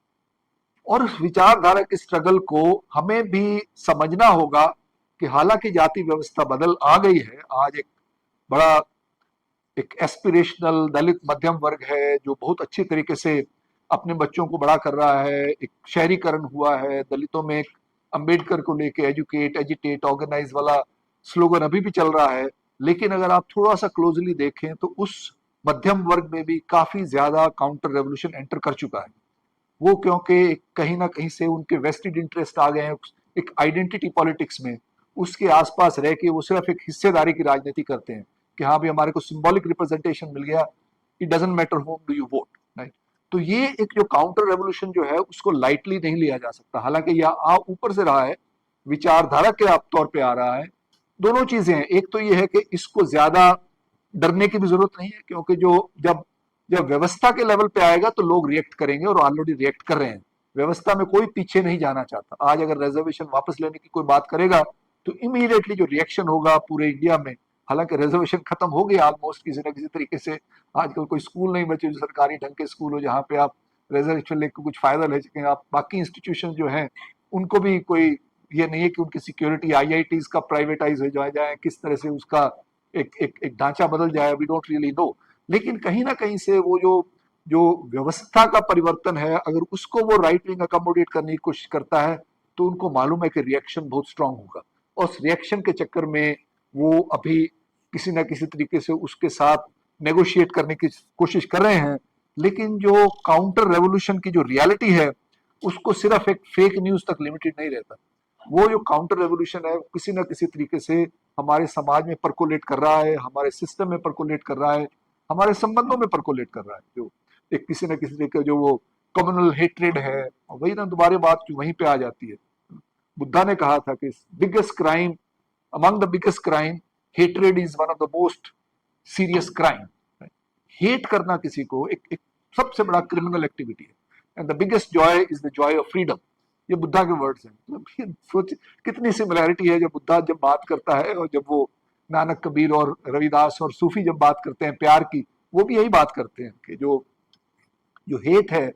और उस विचारधारा के स्ट्रगल को हमें भी समझना होगा कि हालांकि जाति व्यवस्था बदल आ गई है, आज एक बड़ा एक एस्पिरेशनल दलित मध्यम वर्ग है जो बहुत अच्छी तरीके से अपने बच्चों को बड़ा कर रहा है, एक शहरीकरण हुआ है, दलितों में एक अंबेडकर को लेके एजुकेट एजिटेट ऑर्गेनाइज वाला स्लोगन अभी भी चल रहा है। लेकिन अगर आप थोड़ा सा क्लोजली देखें तो उस मध्यम वर्ग में भी काफी ज्यादा काउंटर रेवोल्यूशन एंटर कर चुका है। वो क्योंकि कहीं ना कहीं से उनके वेस्टेड इंटरेस्ट आ गए हैं एक आइडेंटिटी पॉलिटिक्स में, उसके आसपास रह के वो सिर्फ एक हिस्सेदारी की राजनीति करते हैं कि हाँ भी हमारे को सिंबॉलिक रिप्रेजेंटेशन मिल गया, it doesn't matter home do you won't, right. तो ये एक जो काउंटर रेवोल्यूशन जो है उसको लाइटली नहीं लिया जा सकता, हालांकि यह ऊपर से रहा है, विचारधारा के तौर पे आ रहा है। दोनों चीजें हैं, एक तो ये है कि इसको ज्यादा डरने की भी जरूरत नहीं है, क्योंकि जो जब जब व्यवस्था के लेवल पे आएगा तो लोग रिएक्ट करेंगे और ऑलरेडी रिएक्ट कर रहे हैं। व्यवस्था में कोई पीछे नहीं जाना चाहता। आज अगर रिजर्वेशन वापस लेने की कोई बात करेगा तो इमीडिएटली जो रिएक्शन होगा पूरे इंडिया में, हालांकि रिजर्वेशन खत्म हो गया ऑलमोस्ट किसी ना किसी तरीके से, आजकल कोई स्कूल नहीं बचे जो सरकारी ढंग के स्कूल हो जहाँ पे आप रिजर्वेशन लेकर कुछ फायदा ले सकें। आप बाकी इंस्टीट्यूशन जो हैं उनको भी कोई ये नहीं है कि उनकी सिक्योरिटी आईआईटीज का प्राइवेटाइज हो जाए, किस तरह से उसका एक ढांचा बदल जाए, वी डोंट रियली नो। लेकिन कहीं ना कहीं से वो जो जो व्यवस्था का परिवर्तन है, अगर उसको वो राइट विंग अकोमोडेट करने की कोशिश करता है तो उनको मालूम है कि रिएक्शन बहुत स्ट्रांग होगा, और उस रिएक्शन के चक्कर में वो अभी किसी ना किसी तरीके से उसके साथ नेगोशिएट करने की कोशिश कर रहे हैं। लेकिन जो काउंटर रेवोल्यूशन की जो रियलिटी है उसको सिर्फ एक फेक न्यूज तक लिमिटेड नहीं रहता। वो जो काउंटर रेवोल्यूशन है किसी ना किसी तरीके से हमारे समाज में परकोलेट कर रहा है, हमारे सिस्टम में परकोलेट कर रहा है, हमारे संबंधों में परकोलेट कर रहा है। जो एक किसी न किसी तरीके जो वो कम्युनल हेट्रेड है, वही ना दोबारा बात जो वहीं पे आ जाती है। बुद्धा ने कहा था कि biggest crime among the biggest crime hatred is one of the most serious crime. Hate करना किसी को एक सबसे बड़ा क्रिमिनल एक्टिविटी है, and the biggest Joy is the Joy of freedom. ये बुद्धा के वर्ड्स हैं। मतलब सोच कितनी सिमिलैरिटी है जब बुद्धा जब बात करता है और जब वो नानक कबीर और रविदास और सूफी जब बात करते हैं प्यार की, वो भी यही बात करते हैं कि जो जो हेट है,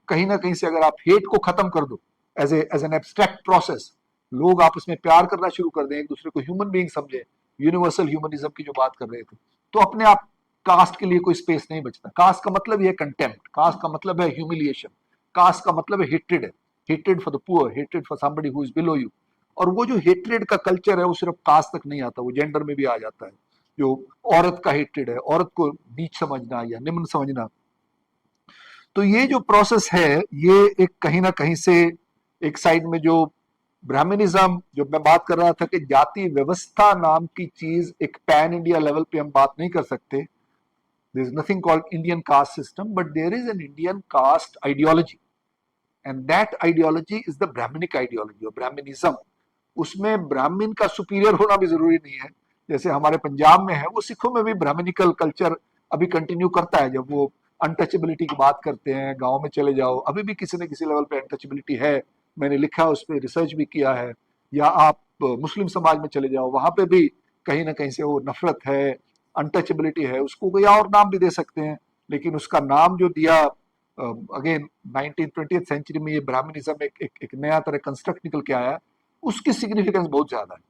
कहीं ना कहीं से अगर आप हेट को खत्म कर दो एज एन एब्स्ट्रैक्ट प्रोसेस, लोग आपस में प्यार करना शुरू कर दें, एक दूसरे को ह्यूमन बीइंग समझे, यूनिवर्सल ह्यूमनिज्म की जो बात कर रहे थे, तो अपने आप कास्ट के लिए कोई स्पेस नहीं बचता। कास्ट का मतलब ये कंटेम्प्ट, कास्ट का मतलब है ह्यूमिलिएशन, कास्ट का मतलब है हेट्रेड है, hatred for the poor, hatred for somebody who is below you. और वो जो हेट्रेड का कल्चर है वो सिर्फ कास्ट तक नहीं आता, वो जेंडर में भी आ जाता है। जो औरत का हेट्रेड है, औरत को नीच समझना या निम्न समझना, तो ये जो प्रोसेस है ये एक कहीं ना कहीं से एक साइड में जो ब्राह्मणिज्म, जो मैं बात कर रहा था कि जाति व्यवस्था नाम की चीज एक पैन इंडिया लेवल पे हम बात नहीं कर सकते। There is nothing called Indian caste system, but there is an Indian caste ideology, and that ideology is the Brahmanic ideology और ब्राह्मणिज्म। उसमें ब्राह्मण का सुपीरियर होना भी जरूरी नहीं है, जैसे हमारे पंजाब में है, वो सिखों में भी ब्राह्मणिकल कल्चर अभी कंटिन्यू करता है। जब वो अनटचेबिलिटी की बात करते हैं, गांव में चले जाओ अभी भी किसी न किसी लेवल पे अनटचेबिलिटी है, मैंने लिखा उस पर रिसर्च भी किया है। या आप मुस्लिम समाज में चले जाओ, वहां पे भी कहीं ना कहीं से वो नफरत है, अनटचेबिलिटी है, उसको कोई और नाम भी दे सकते हैं, लेकिन उसका नाम जो दिया अगेन 19th-20th सेंचुरी में ये ब्राह्मणिज्म एक नया तरह कंस्ट्रक्ट निकल के आया, उसकी सिग्निफिकेंस बहुत ज्यादा है।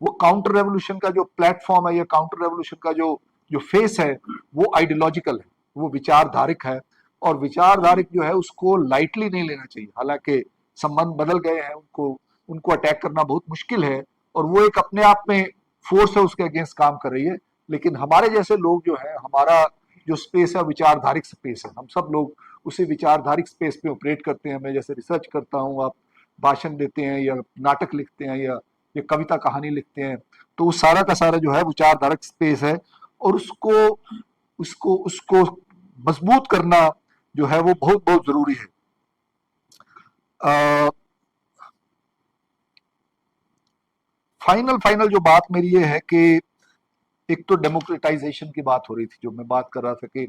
वो काउंटर रेवोल्यूशन का जो प्लेटफॉर्म है या काउंटर रेवोल्यूशन का जो जो फेस है वो आइडियोलॉजिकल है, वो विचारधारिक है, और विचारधारिक जो है उसको लाइटली नहीं लेना चाहिए। हालांकि संबंध बदल गए हैं, उनको उनको अटैक करना बहुत मुश्किल है, और वो एक अपने आप में फोर्स है, उसके अगेंस्ट काम कर रही है। लेकिन हमारे जैसे लोग जो है, हमारा जो स्पेस है विचारधारिक स्पेस है, हम सब लोग उसी विचारधारिक स्पेस पे ऑपरेट करते हैं। मैं जैसे रिसर्च करता हूँ, आप भाषण देते हैं या नाटक लिखते हैं या कविता कहानी लिखते हैं, तो वो सारा का सारा जो है विचारधारक स्पेस है, और उसको उसको उसको मजबूत करना जो है वो बहुत बहुत जरूरी है। फाइनल जो बात मेरी ये है कि एक तो डेमोक्रेटाइजेशन की बात हो रही थी, जो मैं बात कर रहा था कि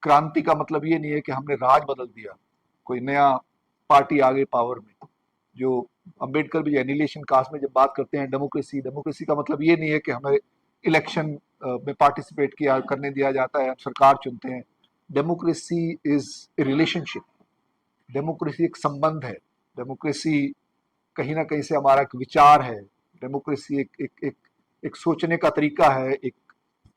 क्रांति का मतलब ये नहीं है कि हमने राज बदल दिया, कोई नया पार्टी आ गई पावर में। जो अंबेडकर भी एनिलेशन कास्ट में जब बात करते हैं डेमोक्रेसी, डेमोक्रेसी का मतलब ये नहीं है कि हमें इलेक्शन में पार्टिसिपेट किया करने दिया जाता है, हम सरकार चुनते हैं। Democracy is a relationship, democracy एक संबंध है, डेमोक्रेसी कहीं ना कहीं से हमारा एक विचार है, डेमोक्रेसी एक सोचने का तरीका है, एक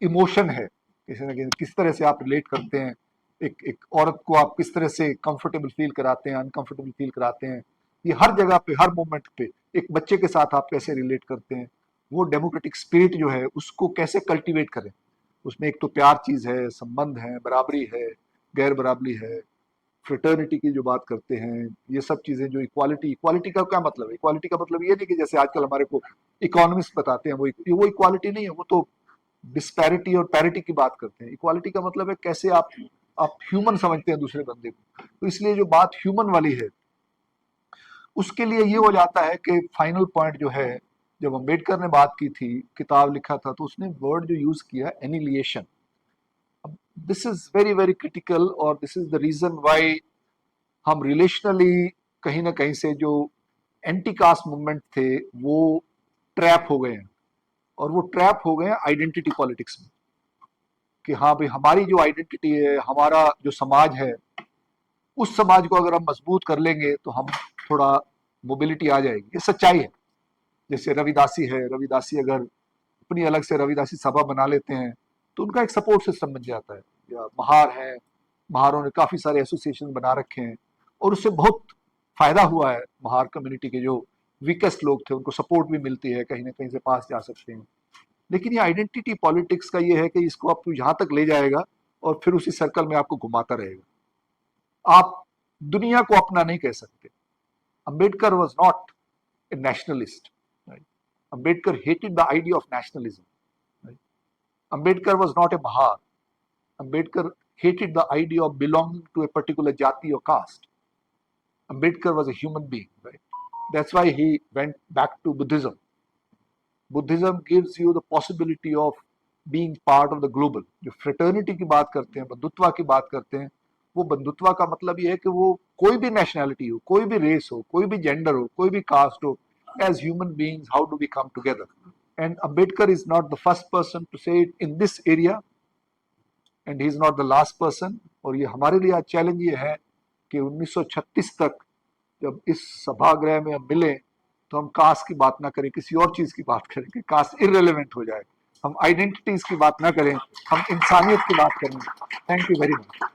इमोशन है, किसी ना किस तरह से आप रिलेट करते हैं, एक औरत को आप किस तरह से कंफर्टेबल फील कराते हैं, अनकंफर्टेबल फील कराते हैं, ये हर जगह पे हर मोमेंट पे एक बच्चे के साथ आप कैसे रिलेट करते हैं, वो डेमोक्रेटिक स्पिरिट जो है उसको कैसे कल्टीवेट करें। उसमें एक तो प्यार चीज है, संबंध है, बराबरी है, गैर बराबरी है, फ्रेटर्निटी की जो बात करते हैं, ये सब चीजें जो इक्वालिटी, इक्वालिटी का क्या मतलब है? इक्वालिटी का मतलब ये नहीं कि जैसे आजकल हमारे को इकोनॉमिस्ट बताते हैं वो इक्वालिटी नहीं है, वो तो डिस्पैरिटी और पैरिटी की बात करते हैं। इक्वालिटी का मतलब है कैसे आप ह्यूमन समझते हैं दूसरे बंदे को। तो इसलिए जो बात ह्यूमन वाली है उसके लिए ये हो जाता है कि फाइनल पॉइंट जो है, जब अम्बेडकर ने बात की थी, किताब लिखा था, तो उसने वर्ड जो यूज किया annihilation. This is very very critical, और this is the reason why हम रिलेशनली कहीं ना कहीं से जो एंटी कास्ट मूवमेंट थे वो ट्रैप हो गए हैं, और वो ट्रैप हो गए हैं आइडेंटिटी पॉलिटिक्स में, कि हाँ भाई हमारी जो आइडेंटिटी है, हमारा जो समाज है, उस समाज को अगर हम मजबूत कर लेंगे तो हम थोड़ा मोबिलिटी आ जाएगी। ये सच्चाई है। जैसे रविदासी है, रविदासी अगर अपनी अलग से रविदासी सभा बना लेते हैं तो उनका एक सपोर्ट सिस्टम बन जाता है। या महार है, महारों ने काफी सारे एसोसिएशन बना रखे हैं, और उससे बहुत फायदा हुआ है। महार कम्युनिटी के जो वीकेस्ट लोग थे उनको सपोर्ट भी मिलती है, कहीं ना कहीं से पास जा सकते हैं। लेकिन ये आइडेंटिटी पॉलिटिक्स का ये है कि इसको आपको यहाँ तक ले जाएगा और फिर उसी सर्कल में आपको घुमाता रहेगा। आप दुनिया को अपना नहीं कह सकते। Ambedkar was not a nationalist, Ambedkar hated the idea of nationalism. Right? Ambedkar was not a Mahar. Ambedkar hated the idea of belonging to a particular jati or caste. Ambedkar was a human being. Right? That's why he went back to Buddhism. Buddhism gives you the possibility of being part of the global. जो fraternity की बात करते हैं, बंधुत्व की बात करते हैं, वो बंधुत्व का मतलब ये है कि वो कोई भी नेशनैलिटी हो, कोई भी रेस हो, कोई भी जेंडर हो, कोई भी कास्ट हो, as human beings, how do we come together? And Ambedkar is not the first person to say it in this area, and he is not the last person. और ये हमारे लिए आज चैलेंज ये है कि 1936 तक जब इस सभागृह में हम मिले तो हम कास्ट की बात ना करें, किसी और चीज की बात करें कि कास्ट इररेलेवेंट हो जाए। हम आइडेंटिटीज की बात ना करें, हम इंसानियत की बात करें। Thank you very much.